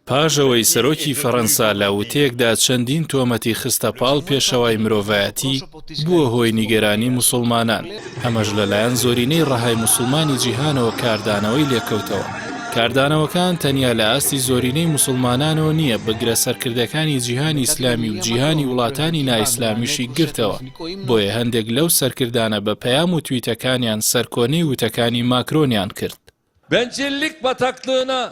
پاژەوەی سەرۆکی فەڕەنسا لە وتەیەکدا چەندین تۆمەتی خستە پاڵ پێشەوای مرۆڤایەتی بووە هۆی نیگەرانی موسڵمانان، ئەمەش لەلایەن زۆرینەی ڕەهای موسڵمانی جیهانەوە کاردانەوەی لێکەوتەوە. کاردانەوەکان تەنیا لە ئاستی زۆرینەی موسڵمانانەوە نییە، بەگرە سەرکردەکانی جیهانی ئیسلامی و جیهانی وڵاتانی نائیسلامیشی گرتەوە. بۆیە هەندێک لەو سەرکردانە بە پەیام و تویتەکانیان سەرکۆنەی وتەکانی ماکرۆنیان کرد. Bencillik bataklığına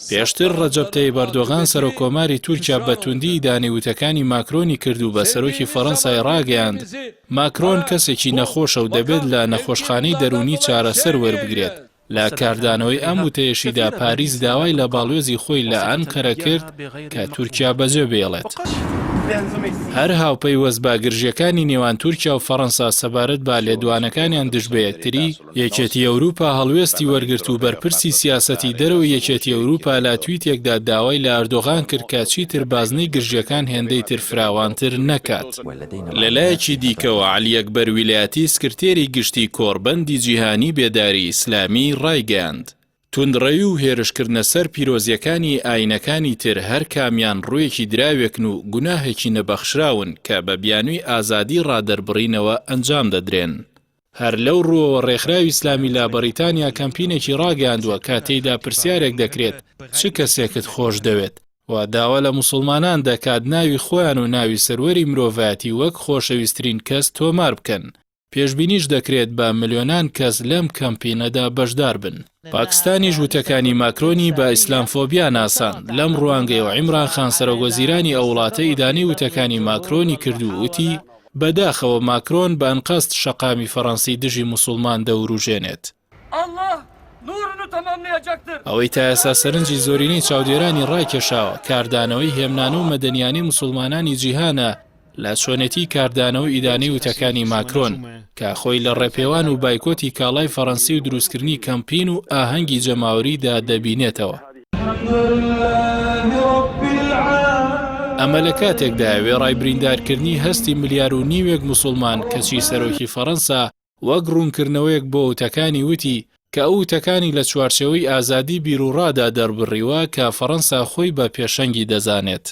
پێشتر ڕەجەب تەیب ئەردۆغان سەرۆکۆماری تورکیا بە توندی دانی وتەکانی ماکرۆنی کرد و بە سەرۆکی فەڕەنسای ڕاگەیاند ماکرۆن کەسێکی نەخۆشە و دەبێت لە نەخۆشخانەی دەرونی چارەسەر وەربگرێت. لە کاردانەوەی ئەم وتەیەشیدا پاریس داوای لە باڵوێزی خۆی لە ئەنقەرە کرد کە تورکیا بەجێ بێڵێت. هەر هاوپەی وەزباگرژیەکانی نێوان تورکیا و فەڕەنسا سەبارەت با لێدوانەکانیان دژ بە یەکتری، یەکێتی ئەوروپا هەڵوێستی وەرگرت و بەرپرسی سیاسەتی دەرەوە یەکێتی ئەوروپا لە تویتێکدا داوای لە ئەردۆغان کرد کە چیتر بازنەی گرژیەکان هێندەی تر فراوانتر نەکات. لەلایەکی دیکەوە عەلی ئەکبەر ویلایەتی سکرتێری گشتی کۆڕبەندی جیهانی بێداری ئیسلامی ڕایگەیاند. توندڕەوی و هێرشکردنە سەر پیرۆزیەکانی ئاینەکانی تر هەر کامیان ڕوویەکی دراوێکن و گوناهێکی نەبەخشراون کە بە بیانووی ئازادی ڕادەربڕینەوە ئەنجام دەدرێن. هەر لەو ڕووەوە ڕێکخراوی ئیسلامی لە بەریتانیا کەمپینێکی ڕاگەاندووە کە تێیدا پرسیارێک دەکرێت چ کەسێکت خۆش دەوێت و داوا لە موسڵمانان دەکات ناوی خۆیان و ناوی سەروەری مرۆڤایەتی وەک خۆشەویستترین کەس تۆمار بکەن. پێشبینیش دەکرێت بە ملیۆنان کەس لەم کەمپینەدا بەشدار بن. پاکستانی وتەکانی ماکرۆنی بە ئیسلامفۆبیا ناسان. لەم ڕوانگەیەوە عیمران خان سەرۆکوەزیرانی ئەو وڵاتە ئیدانەی وتەکانی ماکرۆنی کرد و وتی بەداخەوە ماکرۆن بە ئەنقەست شەقامی فەڕەنسی دژی موسڵمان دەوروژێنێت. ئەوەی تا ئێستا سەرنجی زۆرینەی چاودێرانی ڕایکێشاوە کاردانەوەی هێمنانە و مەدەنیانی موسڵمانانی جیهانە لە چۆنێتی کاردانەوە ئیدانەی وتەکانی ماکرۆن کە خۆی لە ڕێپێوان و بایکۆتی کاڵای فەڕەنسی و دروستکردنی کەمپین و ئاهەنگی جەماوەریدا دەبینێتەوە. ئەمە لە کاتێکدا وێڕای بریندارکردنی هەستی ملیار و نیوێک موسڵمان کەچی سەرۆکی فەڕەنسا وەک ڕوونکردنەوەیەک بۆ وتەکانی وتی کە ئەو وتەکانی لە چوارچێوەی ئازادی بیرروڕادا دەربڕیوە کە فەڕەنسا خۆی بە پێشەنگی دەزانێت.